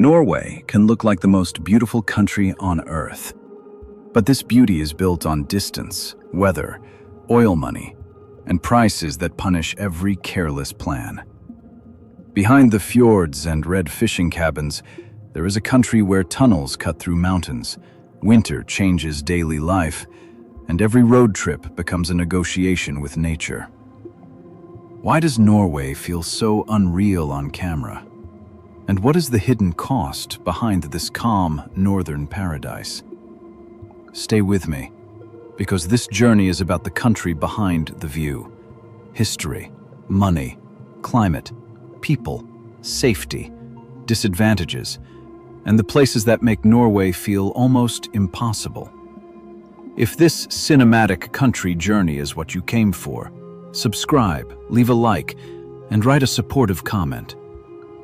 Norway can look like the most beautiful country on Earth. But this beauty is built on distance, weather, oil money, and prices that punish every careless plan. Behind the fjords and red fishing cabins, there is a country where tunnels cut through mountains, winter changes daily life, and every road trip becomes a negotiation with nature. Why does Norway feel so unreal on camera? And what is the hidden cost behind this calm northern paradise? Stay with me, because this journey is about the country behind the view. History, money, climate, people, safety, disadvantages, and the places that make Norway feel almost impossible. If this cinematic country journey is what you came for, subscribe, leave a like, and write a supportive comment.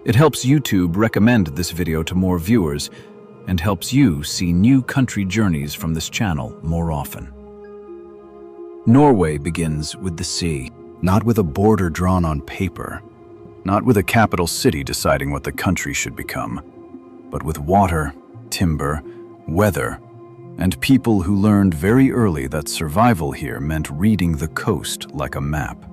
It helps YouTube recommend this video to more viewers and helps you see new country journeys from this channel more often. Norway begins with the sea, not with a border drawn on paper, not with a capital city deciding what the country should become, but with water, timber, weather, and people who learned very early that survival here meant reading the coast like a map.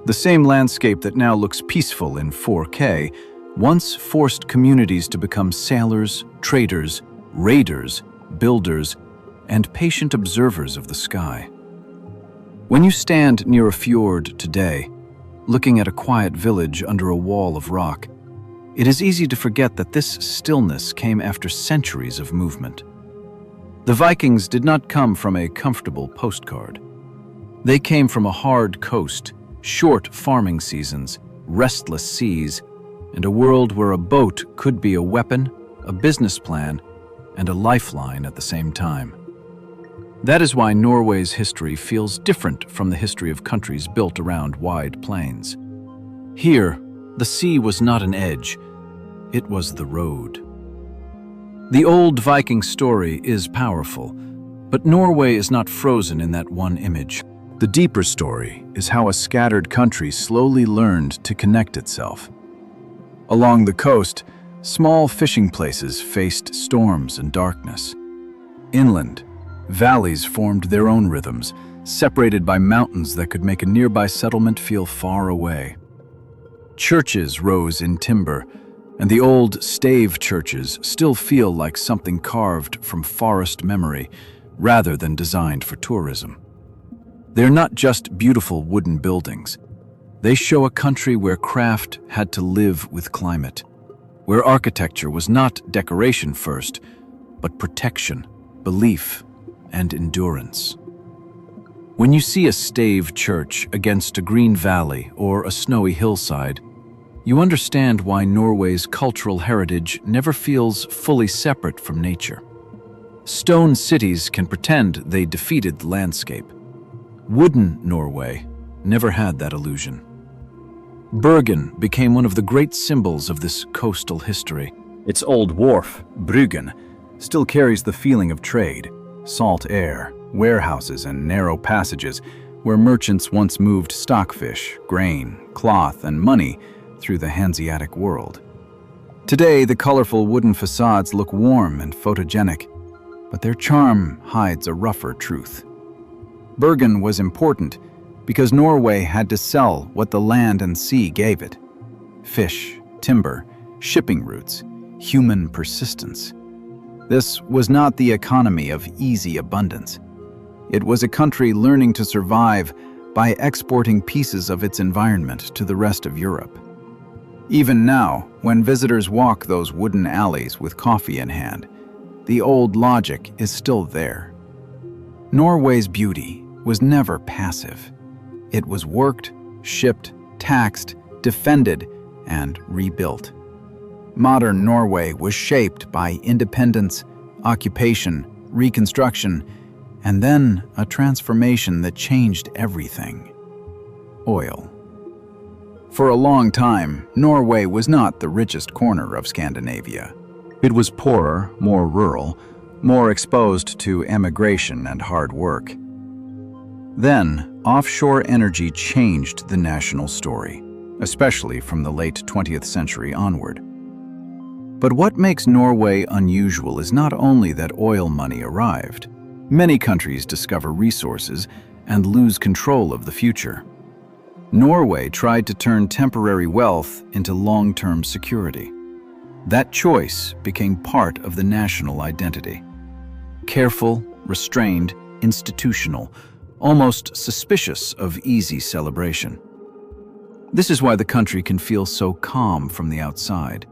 The same landscape that now looks peaceful in 4K once forced communities to become sailors, traders, raiders, builders, and patient observers of the sky. When you stand near a fjord today, looking at a quiet village under a wall of rock, it is easy to forget that this stillness came after centuries of movement. The Vikings did not come from a comfortable postcard. They came from a hard coast, short farming seasons, restless seas, and a world where a boat could be a weapon, a business plan, and a lifeline at the same time. That is why Norway's history feels different from the history of countries built around wide plains. Here, the sea was not an edge, it was the road. The old Viking story is powerful, but Norway is not frozen in that one image. The deeper story is how a scattered country slowly learned to connect itself. Along the coast, small fishing places faced storms and darkness. Inland, valleys formed their own rhythms, separated by mountains that could make a nearby settlement feel far away. Churches rose in timber, and the old stave churches still feel like something carved from forest memory rather than designed for tourism. They're not just beautiful wooden buildings. They show a country where craft had to live with climate, where architecture was not decoration first, but protection, belief, and endurance. When you see a stave church against a green valley or a snowy hillside, you understand why Norway's cultural heritage never feels fully separate from nature. Stone cities can pretend they defeated the landscape. Wooden Norway never had that illusion. Bergen became one of the great symbols of this coastal history. Its old wharf, Bergen, still carries the feeling of trade, salt air, warehouses, and narrow passages where merchants once moved stockfish, grain, cloth, and money through the Hanseatic world. Today, the colorful wooden facades look warm and photogenic, but their charm hides a rougher truth. Bergen was important because Norway had to sell what the land and sea gave it: fish, timber, shipping routes, human persistence. This was not the economy of easy abundance. It was a country learning to survive by exporting pieces of its environment to the rest of Europe. Even now, when visitors walk those wooden alleys with coffee in hand, the old logic is still there. Norway's beauty was never passive. It was worked, shipped, taxed, defended, and rebuilt. Modern Norway was shaped by independence, occupation, reconstruction, and then a transformation that changed everything: oil. For a long time, Norway was not the richest corner of Scandinavia. It was poorer, more rural, more exposed to emigration and hard work. Then, offshore energy changed the national story, especially from the late 20th century onward. But what makes Norway unusual is not only that oil money arrived. Many countries discover resources and lose control of the future. Norway tried to turn temporary wealth into long-term security. That choice became part of the national identity. Careful, restrained, institutional, almost suspicious of easy celebration. This is why the country can feel so calm from the outside.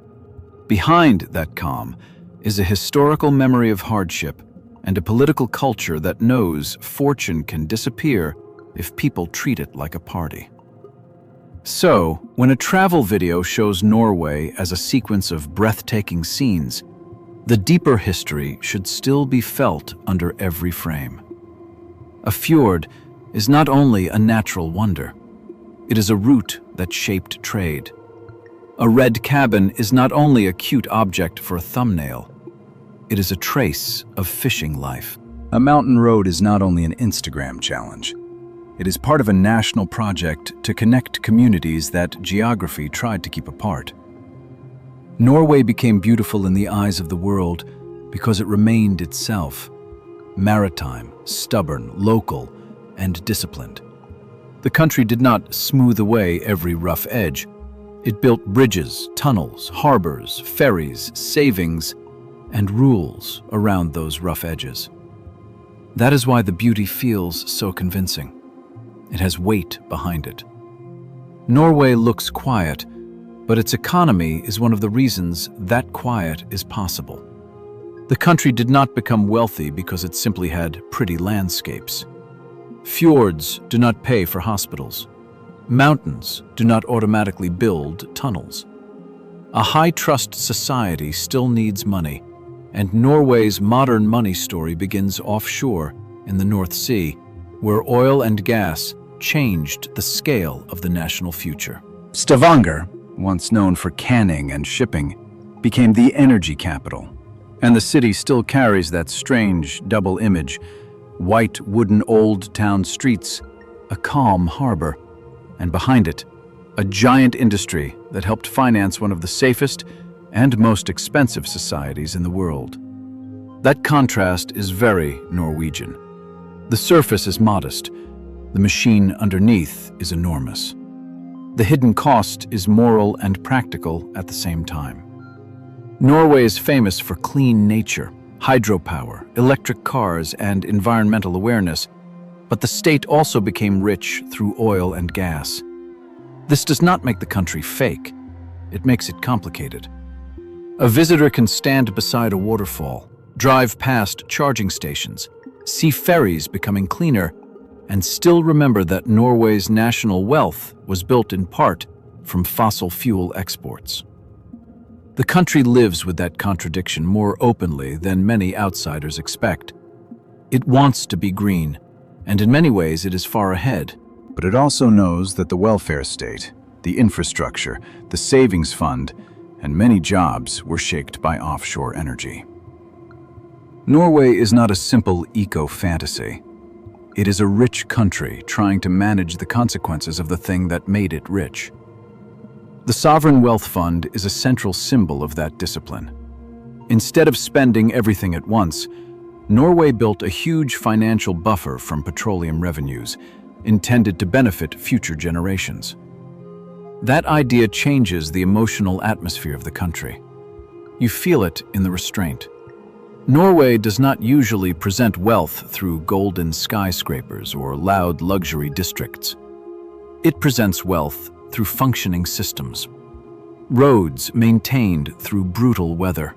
Behind that calm is a historical memory of hardship and a political culture that knows fortune can disappear if people treat it like a party. So, when a travel video shows Norway as a sequence of breathtaking scenes, the deeper history should still be felt under every frame. A fjord is not only a natural wonder, it is a route that shaped trade. A red cabin is not only a cute object for a thumbnail, it is a trace of fishing life. A mountain road is not only an Instagram challenge. It is part of a national project to connect communities that geography tried to keep apart. Norway became beautiful in the eyes of the world because it remained itself, maritime, stubborn, local, and disciplined. The country did not smooth away every rough edge. It built bridges, tunnels, harbors, ferries, savings, and rules around those rough edges. That is why the beauty feels so convincing. It has weight behind it. Norway looks quiet, but its economy is one of the reasons that quiet is possible. The country did not become wealthy because it simply had pretty landscapes. Fjords do not pay for hospitals. Mountains do not automatically build tunnels. A high-trust society still needs money, and Norway's modern money story begins offshore in the North Sea, where oil and gas changed the scale of the national future. Stavanger, once known for canning and shipping, became the energy capital, and the city still carries that strange double image: white wooden old town streets, a calm harbor, and behind it, a giant industry that helped finance one of the safest and most expensive societies in the world. That contrast is very Norwegian. The surface is modest, the machine underneath is enormous. The hidden cost is moral and practical at the same time. Norway is famous for clean nature, hydropower, electric cars, and environmental awareness, but the state also became rich through oil and gas. This does not make the country fake, it makes it complicated. A visitor can stand beside a waterfall, drive past charging stations, see ferries becoming cleaner, and still remember that Norway's national wealth was built in part from fossil fuel exports. The country lives with that contradiction more openly than many outsiders expect. It wants to be green, and in many ways it is far ahead. But it also knows that the welfare state, the infrastructure, the savings fund, and many jobs were shaped by offshore energy. Norway is not a simple eco-fantasy. It is a rich country trying to manage the consequences of the thing that made it rich. The Sovereign Wealth Fund is a central symbol of that discipline. Instead of spending everything at once, Norway built a huge financial buffer from petroleum revenues, intended to benefit future generations. That idea changes the emotional atmosphere of the country. You feel it in the restraint. Norway does not usually present wealth through golden skyscrapers or loud luxury districts. It presents wealth through functioning systems. Roads maintained through brutal weather.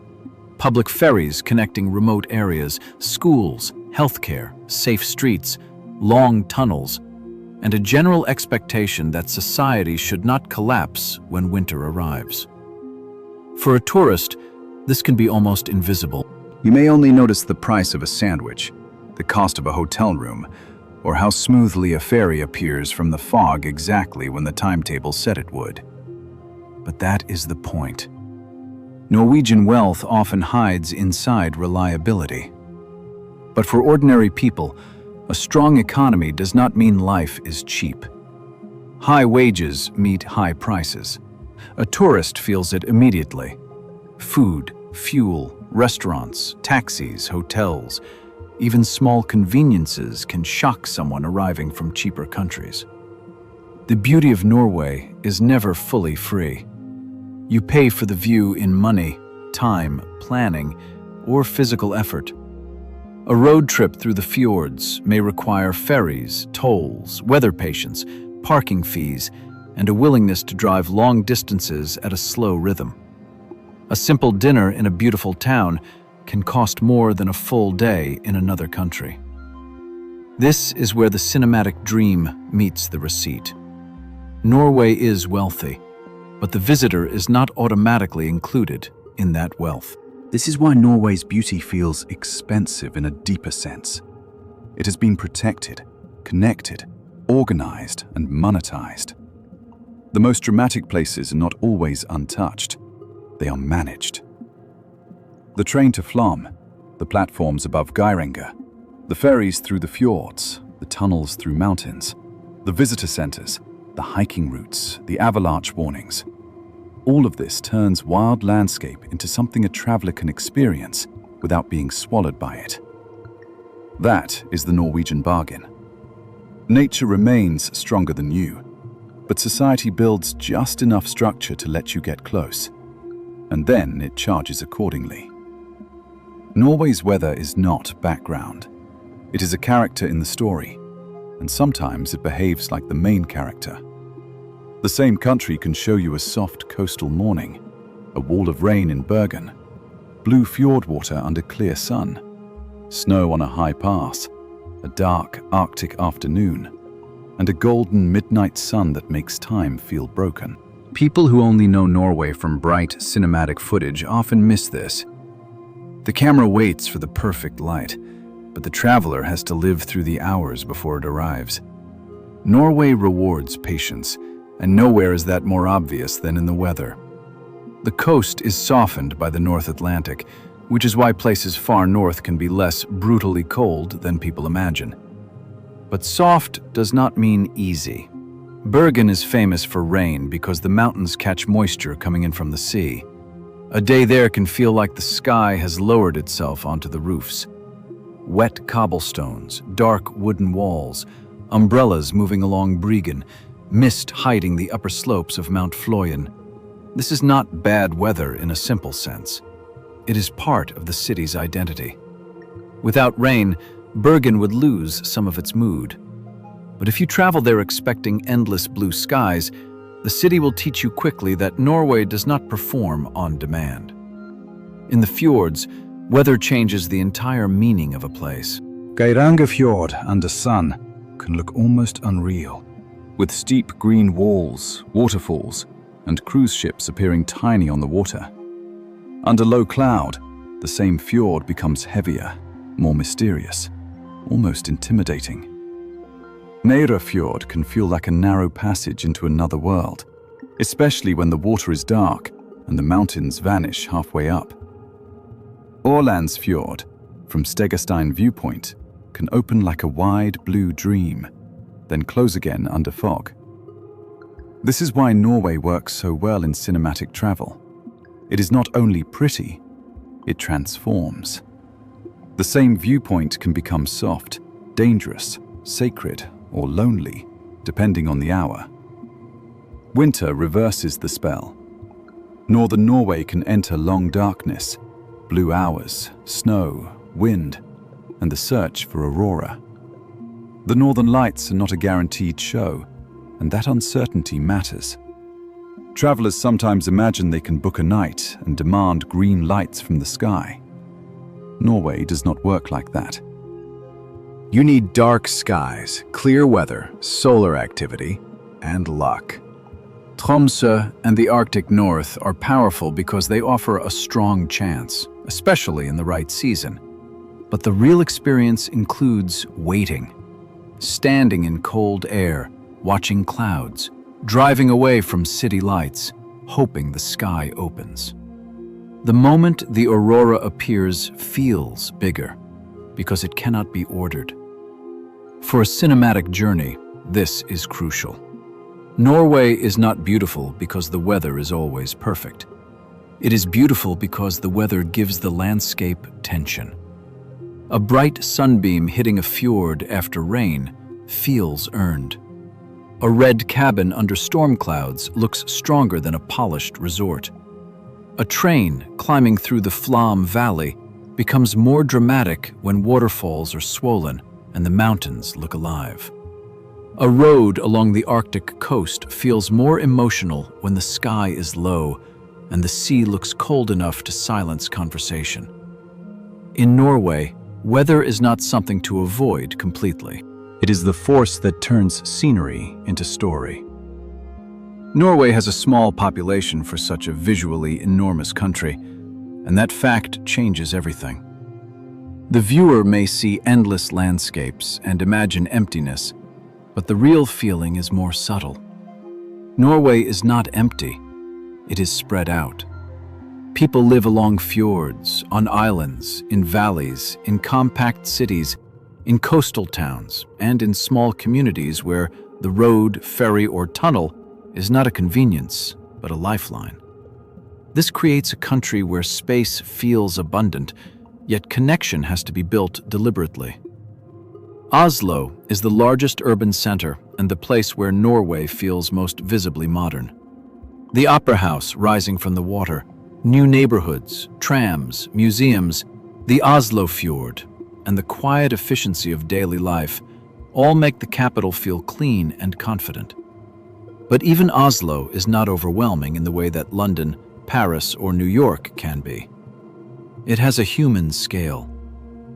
Public ferries connecting remote areas, schools, healthcare, safe streets, long tunnels, and a general expectation that society should not collapse when winter arrives. For a tourist, this can be almost invisible. You may only notice the price of a sandwich, the cost of a hotel room, or how smoothly a ferry appears from the fog exactly when the timetable said it would. But that is the point. Norwegian wealth often hides inside reliability. But for ordinary people, a strong economy does not mean life is cheap. High wages meet high prices. A tourist feels it immediately. Food, fuel, restaurants, taxis, hotels, even small conveniences can shock someone arriving from cheaper countries. The beauty of Norway is never fully free. You pay for the view in money, time, planning, or physical effort. A road trip through the fjords may require ferries, tolls, weather patience, parking fees, and a willingness to drive long distances at a slow rhythm. A simple dinner in a beautiful town can cost more than a full day in another country. This is where the cinematic dream meets the receipt. Norway is wealthy, but the visitor is not automatically included in that wealth. This is why Norway's beauty feels expensive in a deeper sense. It has been protected, connected, organized, and monetized. The most dramatic places are not always untouched. They are managed. The train to Flåm, the platforms above Geiranger, the ferries through the fjords, the tunnels through mountains, the visitor centers, the hiking routes, the avalanche warnings. All of this turns wild landscape into something a traveler can experience without being swallowed by it. That is the Norwegian bargain. Nature remains stronger than you, but society builds just enough structure to let you get close, and then it charges accordingly. Norway's weather is not background. It is a character in the story, and sometimes it behaves like the main character. The same country can show you a soft coastal morning, a wall of rain in Bergen, blue fjord water under clear sun, snow on a high pass, a dark Arctic afternoon, and a golden midnight sun that makes time feel broken. People who only know Norway from bright cinematic footage often miss this. The camera waits for the perfect light, but the traveler has to live through the hours before it arrives. Norway rewards patience, and nowhere is that more obvious than in the weather. The coast is softened by the North Atlantic, which is why places far north can be less brutally cold than people imagine. But soft does not mean easy. Bergen is famous for rain because the mountains catch moisture coming in from the sea. A day there can feel like the sky has lowered itself onto the roofs. Wet cobblestones, dark wooden walls, umbrellas moving along Bergen, mist hiding the upper slopes of Mount Flåm. This is not bad weather in a simple sense. It is part of the city's identity. Without rain, Bergen would lose some of its mood. But if you travel there expecting endless blue skies, the city will teach you quickly that Norway does not perform on demand. In the fjords, weather changes the entire meaning of a place. Geiranger Fjord under sun can look almost unreal, with steep green walls, waterfalls, and cruise ships appearing tiny on the water. Under low cloud, the same fjord becomes heavier, more mysterious, almost intimidating. Nera Fjord can feel like a narrow passage into another world, especially when the water is dark and the mountains vanish halfway up. Ålesund Fjord, from Stegerstein viewpoint, can open like a wide blue dream, then close again under fog. This is why Norway works so well in cinematic travel. It is not only pretty, it transforms. The same viewpoint can become soft, dangerous, sacred, or lonely, depending on the hour. Winter reverses the spell. Northern Norway can enter long darkness, blue hours, snow, wind, and the search for aurora. The northern lights are not a guaranteed show, and that uncertainty matters. Travelers sometimes imagine they can book a night and demand green lights from the sky. Norway does not work like that. You need dark skies, clear weather, solar activity, and luck. Tromsø and the Arctic North are powerful because they offer a strong chance, especially in the right season. But the real experience includes waiting, standing in cold air, watching clouds, driving away from city lights, hoping the sky opens. The moment the aurora appears feels bigger, because it cannot be ordered. For a cinematic journey, this is crucial. Norway is not beautiful because the weather is always perfect. It is beautiful because the weather gives the landscape tension. A bright sunbeam hitting a fjord after rain feels earned. A red cabin under storm clouds looks stronger than a polished resort. A train climbing through the Flåm valley becomes more dramatic when waterfalls are swollen and the mountains look alive. A road along the Arctic coast feels more emotional when the sky is low and the sea looks cold enough to silence conversation. In Norway, weather is not something to avoid completely. It is the force that turns scenery into story. Norway has a small population for such a visually enormous country, and that fact changes everything. The viewer may see endless landscapes and imagine emptiness, but the real feeling is more subtle. Norway is not empty, it is spread out. People live along fjords, on islands, in valleys, in compact cities, in coastal towns, and in small communities where the road, ferry, or tunnel is not a convenience, but a lifeline. This creates a country where space feels abundant, yet connection has to be built deliberately. Oslo is the largest urban center and the place where Norway feels most visibly modern. The opera house rising from the water, new neighborhoods, trams, museums, the Oslo fjord, and the quiet efficiency of daily life all make the capital feel clean and confident. But even Oslo is not overwhelming in the way that London, Paris, or New York can be. It has a human scale.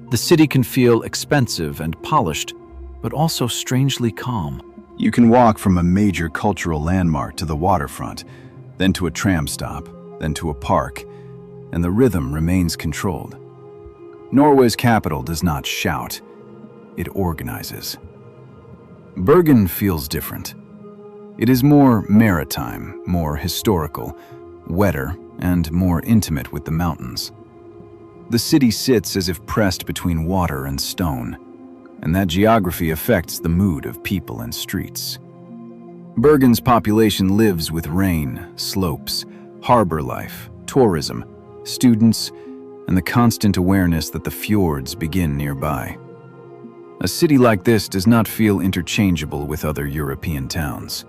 The city can feel expensive and polished, but also strangely calm. You can walk from a major cultural landmark to the waterfront, then to a tram stop, then to a park, and the rhythm remains controlled. Norway's capital does not shout, it organizes. Bergen feels different. It is more maritime, more historical, wetter, and more intimate with the mountains. The city sits as if pressed between water and stone, and that geography affects the mood of people and streets. Bergen's population lives with rain, slopes, harbor life, tourism, students, and the constant awareness that the fjords begin nearby. A city like this does not feel interchangeable with other European towns.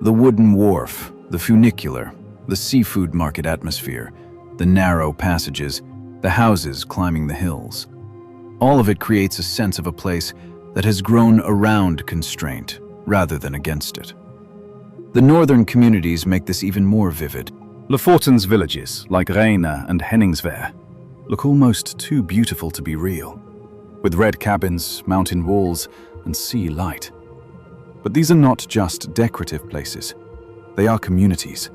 The wooden wharf, the funicular, the seafood market atmosphere, the narrow passages, the houses climbing the hills. All of it creates a sense of a place that has grown around constraint rather than against it. The northern communities make this even more vivid. Lofoten's villages, like Geiranger and Henningsvær, look almost too beautiful to be real, with red cabins, mountain walls, and sea light. But these are not just decorative places. They are communities,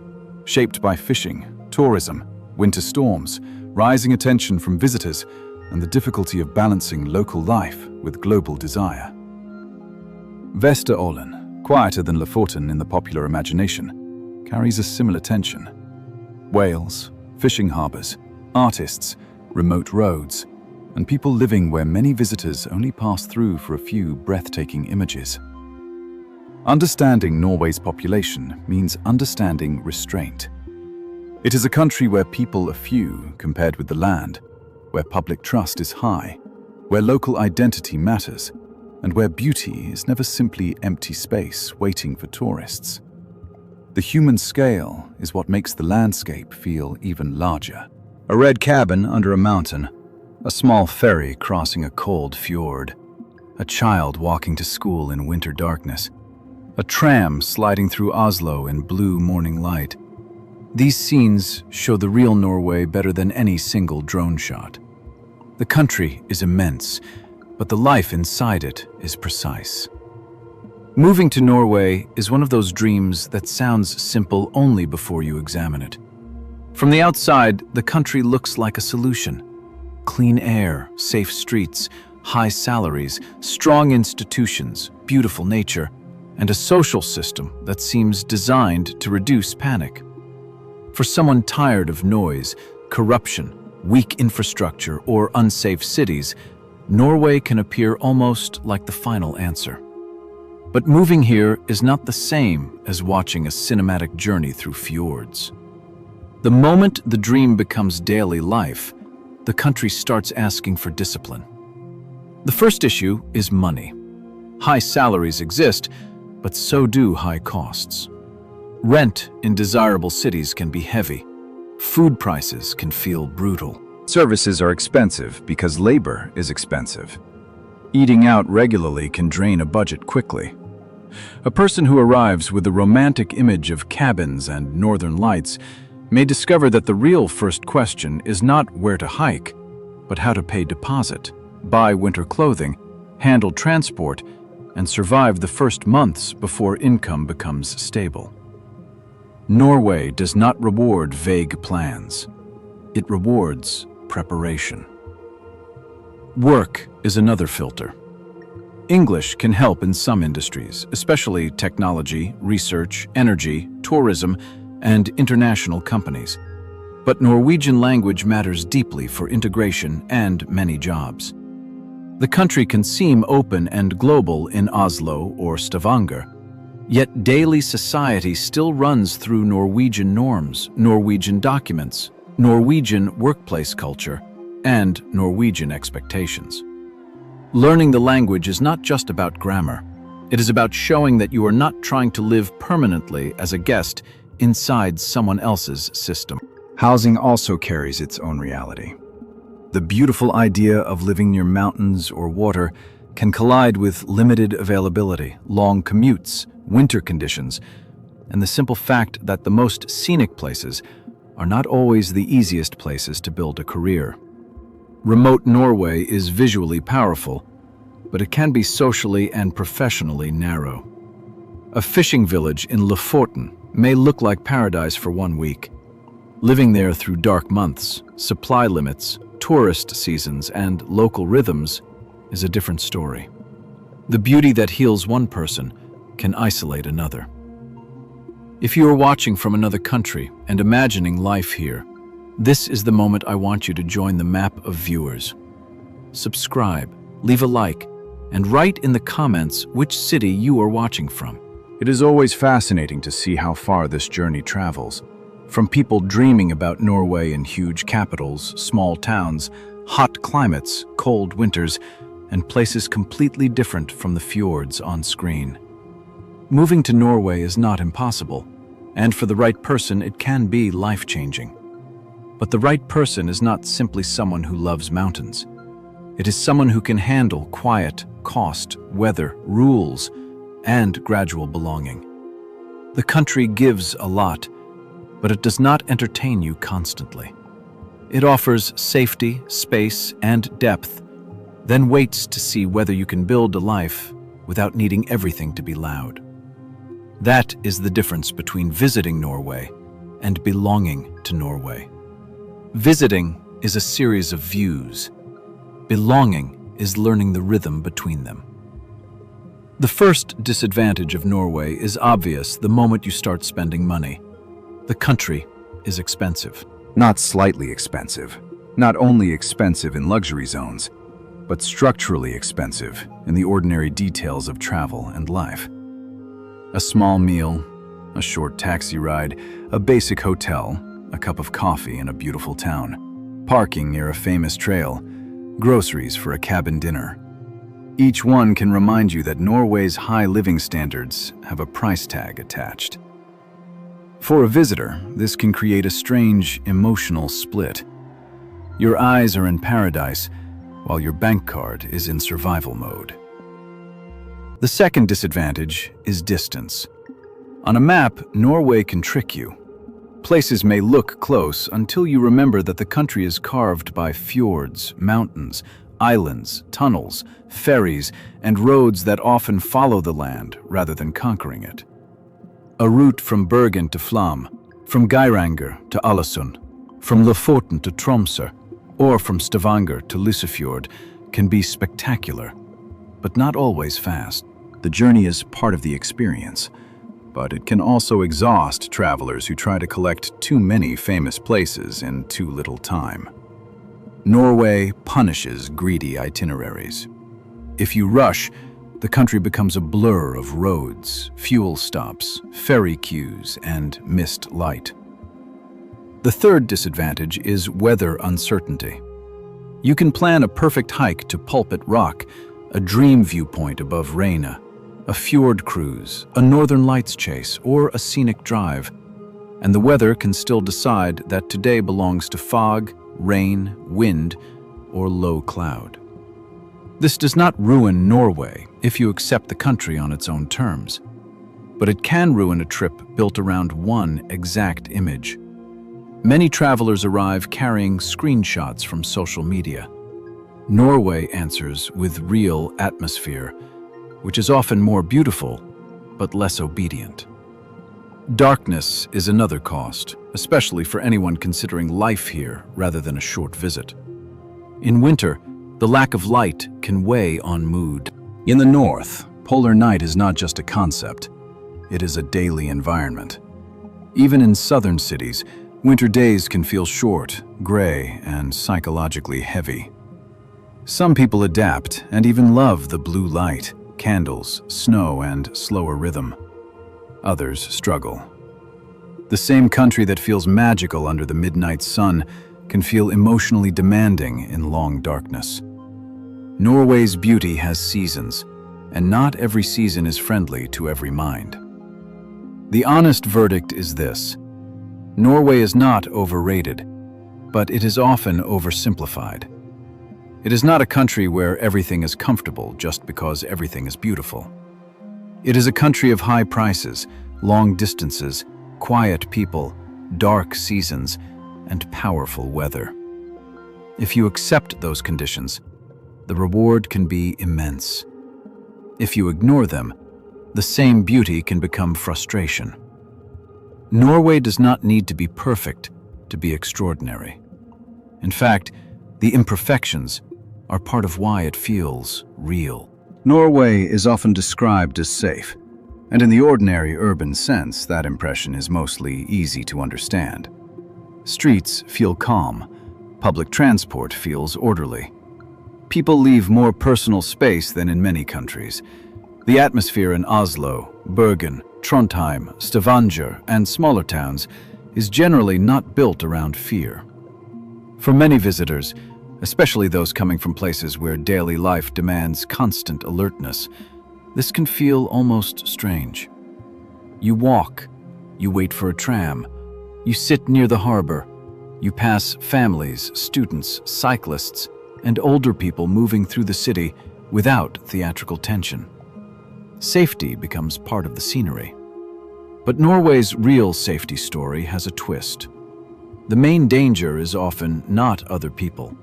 shaped by fishing, tourism, winter storms, rising attention from visitors, and the difficulty of balancing local life with global desire. Vesterålen, quieter than Lofoten in the popular imagination, carries a similar tension. Whales, fishing harbors, artists, remote roads, and people living where many visitors only pass through for a few breathtaking images. Understanding Norway's population means understanding restraint. It is a country where people are few compared with the land, where public trust is high, where local identity matters, and where beauty is never simply empty space waiting for tourists. The human scale is what makes the landscape feel even larger. A red cabin under a mountain, a small ferry crossing a cold fjord, a child walking to school in winter darkness, a tram sliding through Oslo in blue morning light. These scenes show the real Norway better than any single drone shot. The country is immense, but the life inside it is precise. Moving to Norway is one of those dreams that sounds simple only before you examine it. From the outside, the country looks like a solution. Clean air, safe streets, high salaries, strong institutions, beautiful nature, and a social system that seems designed to reduce panic. For someone tired of noise, corruption, weak infrastructure, or unsafe cities, Norway can appear almost like the final answer. But moving here is not the same as watching a cinematic journey through fjords. The moment the dream becomes daily life, the country starts asking for discipline. The first issue is money. High salaries exist, but so do high costs. Rent in desirable cities can be heavy. Food prices can feel brutal. Services are expensive because labor is expensive. Eating out regularly can drain a budget quickly. A person who arrives with a romantic image of cabins and northern lights may discover that the real first question is not where to hike, but how to pay deposit, buy winter clothing, handle transport, and survive the first months before income becomes stable. Norway does not reward vague plans. It rewards preparation. Work is another filter. English can help in some industries, especially technology, research, energy, tourism, and international companies. But Norwegian language matters deeply for integration and many jobs. The country can seem open and global in Oslo or Stavanger, yet daily society still runs through Norwegian norms, Norwegian documents, Norwegian workplace culture, and Norwegian expectations. Learning the language is not just about grammar. It is about showing that you are not trying to live permanently as a guest inside someone else's system. Housing also carries its own reality. The beautiful idea of living near mountains or water can collide with limited availability, long commutes, winter conditions, and the simple fact that the most scenic places are not always the easiest places to build a career. Remote Norway is visually powerful, but it can be socially and professionally narrow. A fishing village in Lofoten may look like paradise for 1 week. Living there through dark months, supply limits, tourist seasons, and local rhythms is a different story. The beauty that heals one person can isolate another. If you are watching from another country and imagining life here, this is the moment I want you to join the map of viewers. Subscribe, leave a like, and write in the comments which city you are watching from. It is always fascinating to see how far this journey travels. From people dreaming about Norway in huge capitals, small towns, hot climates, cold winters, and places completely different from the fjords on screen. Moving to Norway is not impossible, and for the right person it can be life-changing. But the right person is not simply someone who loves mountains. It is someone who can handle quiet, cost, weather, rules, and gradual belonging. The country gives a lot, but it does not entertain you constantly. It offers safety, space, and depth, then waits to see whether you can build a life without needing everything to be loud. That is the difference between visiting Norway and belonging to Norway. Visiting is a series of views. Belonging is learning the rhythm between them. The first disadvantage of Norway is obvious the moment you start spending money. The country is expensive. Not slightly expensive. Not only expensive in luxury zones, but structurally expensive in the ordinary details of travel and life. A small meal, a short taxi ride, a basic hotel, a cup of coffee in a beautiful town, parking near a famous trail, groceries for a cabin dinner. Each one can remind you that Norway's high living standards have a price tag attached. For a visitor, this can create a strange emotional split. Your eyes are in paradise, while your bank card is in survival mode. The second disadvantage is distance. On a map, Norway can trick you. Places may look close until you remember that the country is carved by fjords, mountains, islands, tunnels, ferries, and roads that often follow the land rather than conquering it. A route from Bergen to Flåm, from Geiranger to Ålesund, from Lofoten to Tromsø, or from Stavanger to Lofoten can be spectacular, but not always fast. The journey is part of the experience, but it can also exhaust travelers who try to collect too many famous places in too little time. Norway punishes greedy itineraries. If you rush, the country becomes a blur of roads, fuel stops, ferry queues, and missed light. The third disadvantage is weather uncertainty. You can plan a perfect hike to Pulpit Rock, a dream viewpoint above Reyna, a fjord cruise, a northern lights chase, or a scenic drive, and the weather can still decide that today belongs to fog, rain, wind, or low cloud. This does not ruin Norway if you accept the country on its own terms, but it can ruin a trip built around one exact image. Many travelers arrive carrying screenshots from social media. Norway answers with real atmosphere, which is often more beautiful, but less obedient. Darkness is another cost, especially for anyone considering life here rather than a short visit. In winter, the lack of light can weigh on mood. In the north, polar night is not just a concept, it is a daily environment. Even in southern cities, winter days can feel short, gray, and psychologically heavy. Some people adapt and even love the blue light, candles, snow, and slower rhythm. Others struggle. The same country that feels magical under the midnight sun can feel emotionally demanding in long darkness. Norway's beauty has seasons, and not every season is friendly to every mind. The honest verdict is this: Norway is not overrated, but it is often oversimplified. It is not a country where everything is comfortable just because everything is beautiful. It is a country of high prices, long distances, quiet people, dark seasons, and powerful weather. If you accept those conditions, the reward can be immense. If you ignore them, the same beauty can become frustration. Norway does not need to be perfect to be extraordinary. In fact, the imperfections are part of why it feels real. Norway is often described as safe, and in the ordinary urban sense, that impression is mostly easy to understand. Streets feel calm, public transport feels orderly. People leave more personal space than in many countries. The atmosphere in Oslo, Bergen, Trondheim, Stavanger, and smaller towns is generally not built around fear. For many visitors, especially those coming from places where daily life demands constant alertness, this can feel almost strange. You walk, you wait for a tram, you sit near the harbor, you pass families, students, cyclists, and older people moving through the city without theatrical tension. Safety becomes part of the scenery. But Norway's real safety story has a twist. The main danger is often not other people.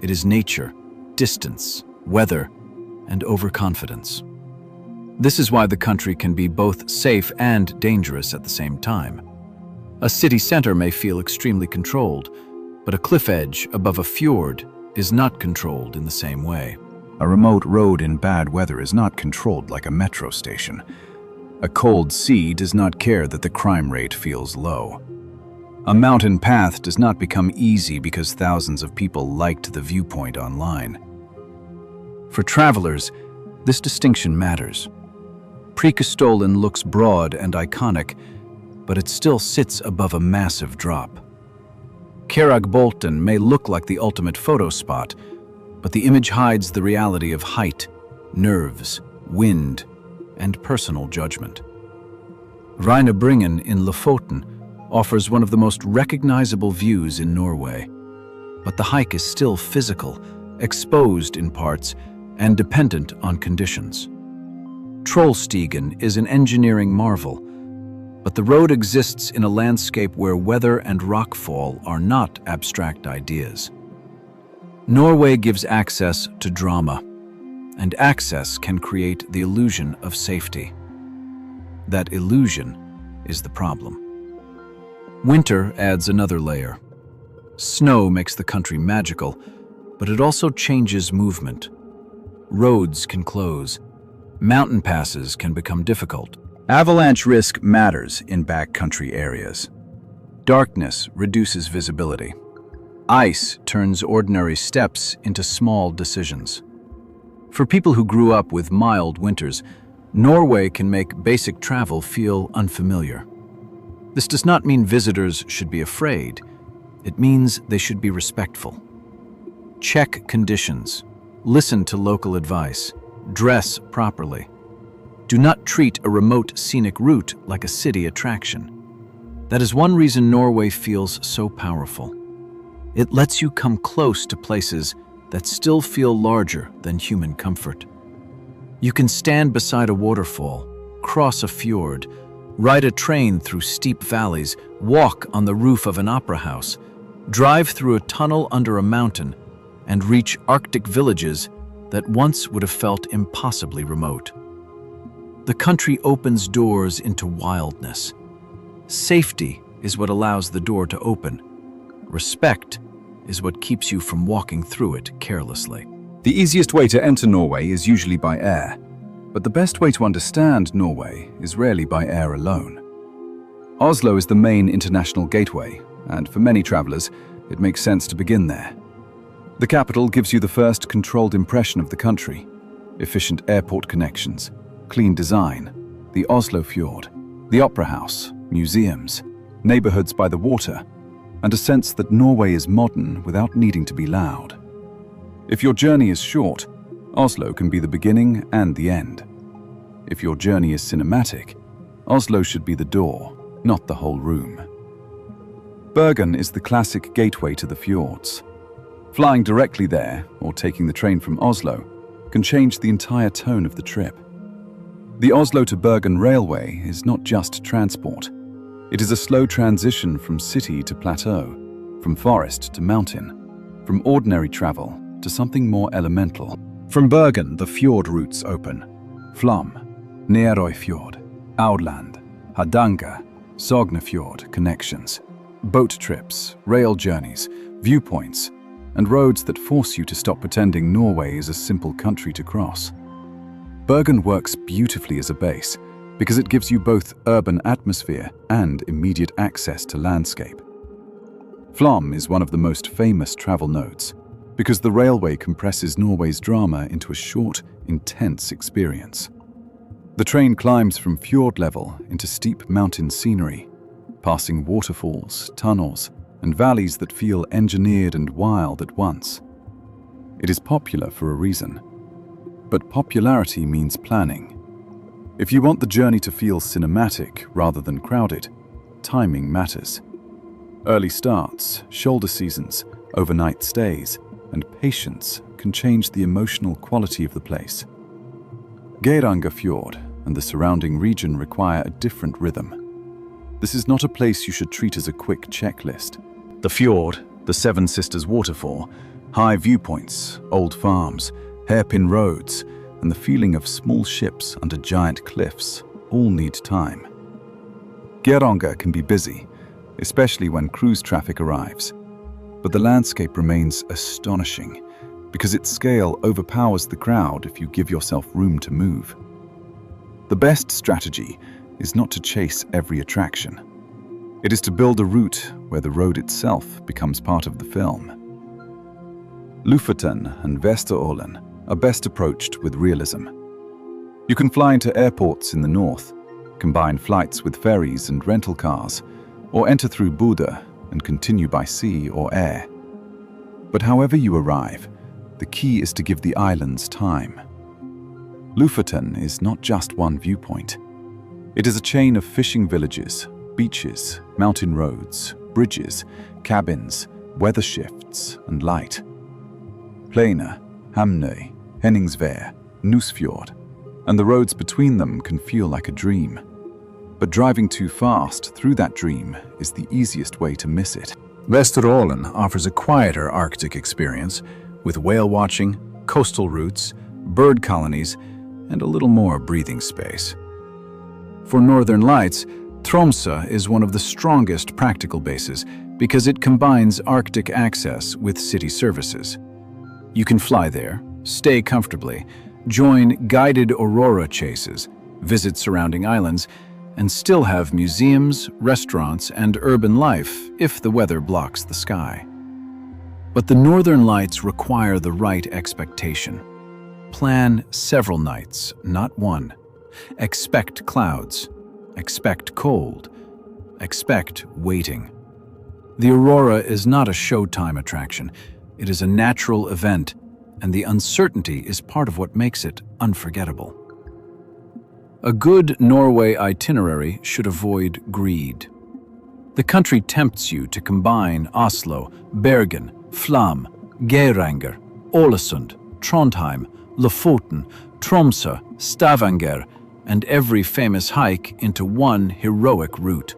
It is nature, distance, weather, and overconfidence. This is why the country can be both safe and dangerous at the same time. A city center may feel extremely controlled, but a cliff edge above a fjord is not controlled in the same way. A remote road in bad weather is not controlled like a metro station. A cold sea does not care that the crime rate feels low. A mountain path does not become easy because thousands of people liked the viewpoint online. For travelers, this distinction matters. Prekestolen looks broad and iconic, but it still sits above a massive drop. Geiranger may look like the ultimate photo spot, but the image hides the reality of height, nerves, wind, and personal judgment. Bergen in Lofoten offers one of the most recognizable views in Norway, but the hike is still physical, exposed in parts, and dependent on conditions. Trollstigen is an engineering marvel, but the road exists in a landscape where weather and rockfall are not abstract ideas. Norway gives access to drama, and access can create the illusion of safety. That illusion is the problem. Winter adds another layer. Snow makes the country magical, but it also changes movement. Roads can close. Mountain passes can become difficult. Avalanche risk matters in backcountry areas. Darkness reduces visibility. Ice turns ordinary steps into small decisions. For people who grew up with mild winters, Norway can make basic travel feel unfamiliar. This does not mean visitors should be afraid. It means they should be respectful. Check conditions. Listen to local advice. Dress properly. Do not treat a remote scenic route like a city attraction. That is one reason Norway feels so powerful. It lets you come close to places that still feel larger than human comfort. You can stand beside a waterfall, cross a fjord, ride a train through steep valleys, walk on the roof of an opera house, drive through a tunnel under a mountain, and reach Arctic villages that once would have felt impossibly remote. The country opens doors into wildness. Safety is what allows the door to open. Respect is what keeps you from walking through it carelessly. The easiest way to enter Norway is usually by air, but the best way to understand Norway is rarely by air alone. Oslo is the main international gateway, and for many travelers, it makes sense to begin there. The capital gives you the first controlled impression of the country: efficient airport connections, clean design, the Oslo Fjord, the Opera House, museums, neighborhoods by the water, and a sense that Norway is modern without needing to be loud. If your journey is short, Oslo can be the beginning and the end. If your journey is cinematic, Oslo should be the door, not the whole room. Bergen is the classic gateway to the fjords. Flying directly there, or taking the train from Oslo, can change the entire tone of the trip. The Oslo to Bergen railway is not just transport. It is a slow transition from city to plateau, from forest to mountain, from ordinary travel to something more elemental. From Bergen, the fjord routes open. Flåm, Fjord, Outland, Hardanger, Sognefjord connections. Boat trips, rail journeys, viewpoints, and roads that force you to stop pretending Norway is a simple country to cross. Bergen works beautifully as a base because it gives you both urban atmosphere and immediate access to landscape. Flåm is one of the most famous travel nodes because the railway compresses Norway's drama into a short, intense experience. The train climbs from fjord level into steep mountain scenery, passing waterfalls, tunnels, and valleys that feel engineered and wild at once. It is popular for a reason, but popularity means planning. If you want the journey to feel cinematic rather than crowded, timing matters. Early starts, shoulder seasons, overnight stays, and patience can change the emotional quality of the place. Geiranger Fjord and the surrounding region require a different rhythm. This is not a place you should treat as a quick checklist. The fjord, the Seven Sisters waterfall, high viewpoints, old farms, hairpin roads, and the feeling of small ships under giant cliffs all need time. Geiranger can be busy, especially when cruise traffic arrives, but the landscape remains astonishing because its scale overpowers the crowd if you give yourself room to move. The best strategy is not to chase every attraction. It is to build a route where the road itself becomes part of the film. Lofoten and Vesterålen are best approached with realism. You can fly into airports in the north, combine flights with ferries and rental cars, or enter through Bodø and continue by sea or air. But however you arrive, the key is to give the islands time. Lofoten is not just one viewpoint. It is a chain of fishing villages, beaches, mountain roads, bridges, cabins, weather shifts, and light. Plena, Hamnøy, Henningsvær, Nusfjord, and the roads between them can feel like a dream. But driving too fast through that dream is the easiest way to miss it. Vesterålen offers a quieter Arctic experience with whale watching, coastal routes, bird colonies, and a little more breathing space. For Northern Lights, Tromsø is one of the strongest practical bases because it combines Arctic access with city services. You can fly there, stay comfortably, join guided aurora chases, visit surrounding islands, and still have museums, restaurants, and urban life if the weather blocks the sky. But the Northern Lights require the right expectation. Plan several nights, not one. Expect clouds. Expect cold. Expect waiting. The aurora is not a showtime attraction. It is a natural event, and the uncertainty is part of what makes it unforgettable. A good Norway itinerary should avoid greed. The country tempts you to combine Oslo, Bergen, Flåm, Geiranger, Ålesund, Trondheim, Lofoten, Tromsø, Stavanger, and every famous hike into one heroic route.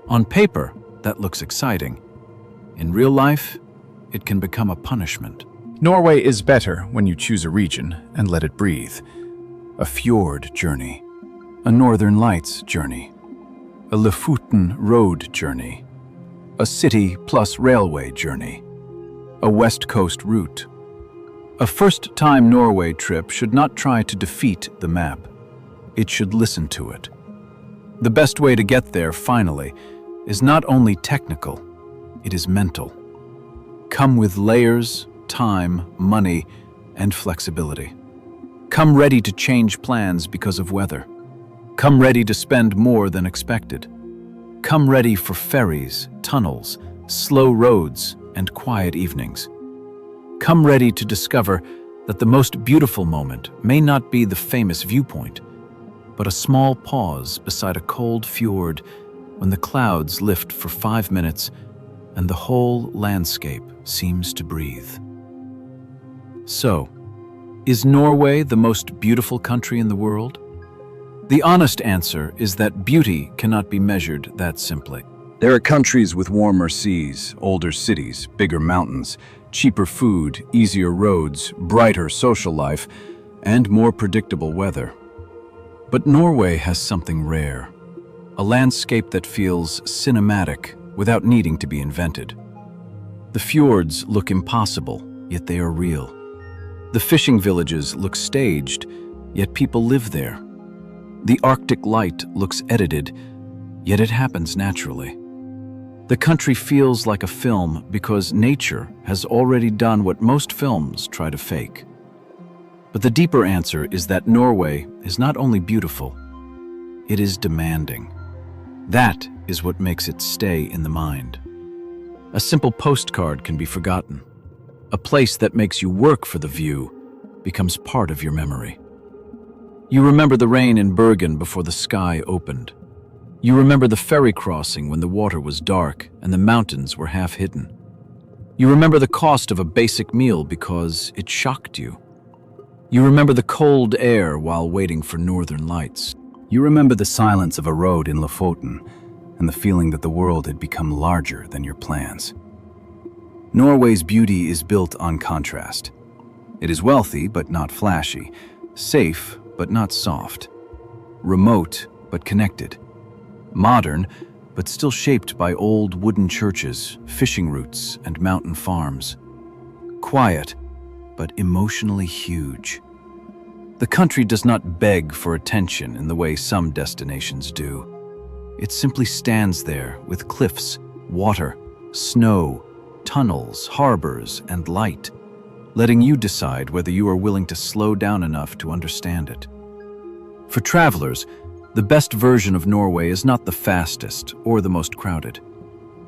On paper, that looks exciting. In real life, it can become a punishment. Norway is better when you choose a region and let it breathe. A fjord journey, a Northern Lights journey, a Lofoten road journey, a city plus railway journey, a West Coast route. A first-time Norway trip should not try to defeat the map. It should listen to it. The best way to get there, finally, is not only technical, it is mental. Come with layers, time, money, and flexibility. Come ready to change plans because of weather. Come ready to spend more than expected. Come ready for ferries, tunnels, slow roads, and quiet evenings. Come ready to discover that the most beautiful moment may not be the famous viewpoint, but a small pause beside a cold fjord when the clouds lift for 5 minutes and the whole landscape seems to breathe. So, is Norway the most beautiful country in the world? The honest answer is that beauty cannot be measured that simply. There are countries with warmer seas, older cities, bigger mountains, cheaper food, easier roads, brighter social life, and more predictable weather. But Norway has something rare, a landscape that feels cinematic without needing to be invented. The fjords look impossible, yet they are real. The fishing villages look staged, yet people live there. The Arctic light looks edited, yet it happens naturally. The country feels like a film because nature has already done what most films try to fake. But the deeper answer is that Norway is not only beautiful, it is demanding. That is what makes it stay in the mind. A simple postcard can be forgotten. A place that makes you work for the view becomes part of your memory. You remember the rain in Bergen before the sky opened. You remember the ferry crossing when the water was dark and the mountains were half hidden. You remember the cost of a basic meal because it shocked you. You remember the cold air while waiting for Northern Lights. You remember the silence of a road in Lofoten and the feeling that the world had become larger than your plans. Norway's beauty is built on contrast. It is wealthy but not flashy, safe but not soft, remote but connected, modern but still shaped by old wooden churches, fishing routes, and mountain farms, quiet but emotionally huge. The country does not beg for attention in the way some destinations do. It simply stands there with cliffs, water, snow, tunnels, harbors, and light, letting you decide whether you are willing to slow down enough to understand it. For travelers, the best version of Norway is not the fastest or the most crowded.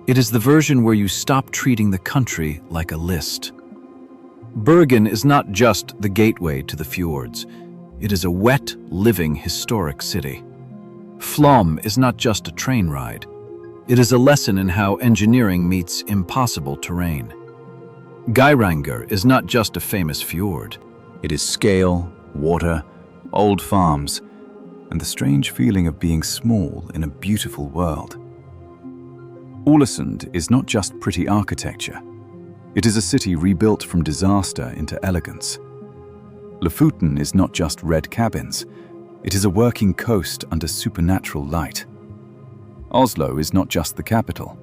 It is the version where you stop treating the country like a list. Bergen is not just the gateway to the fjords. It is a wet, living, historic city. Flåm is not just a train ride. It is a lesson in how engineering meets impossible terrain. Geiranger is not just a famous fjord. It is scale, water, old farms, and the strange feeling of being small in a beautiful world. Ålesund is not just pretty architecture. It is a city rebuilt from disaster into elegance. Lofoten is not just red cabins. It is a working coast under supernatural light. Oslo is not just the capital.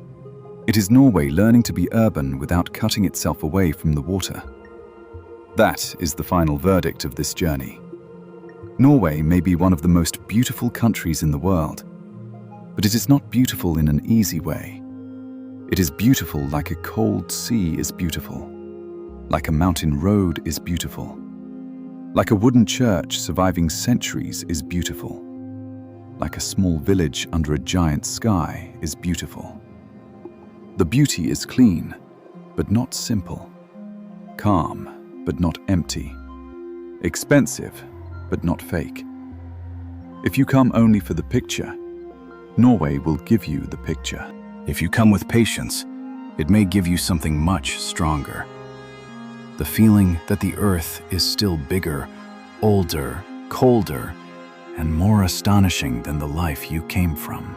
It is Norway learning to be urban without cutting itself away from the water. That is the final verdict of this journey. Norway may be one of the most beautiful countries in the world, but it is not beautiful in an easy way. It is beautiful like a cold sea is beautiful, like a mountain road is beautiful, like a wooden church surviving centuries is beautiful, like a small village under a giant sky is beautiful. The beauty is clean, but not simple. Calm, but not empty. Expensive, but not fake. If you come only for the picture, Norway will give you the picture. If you come with patience, it may give you something much stronger. The feeling that the earth is still bigger, older, colder, and more astonishing than the life you came from.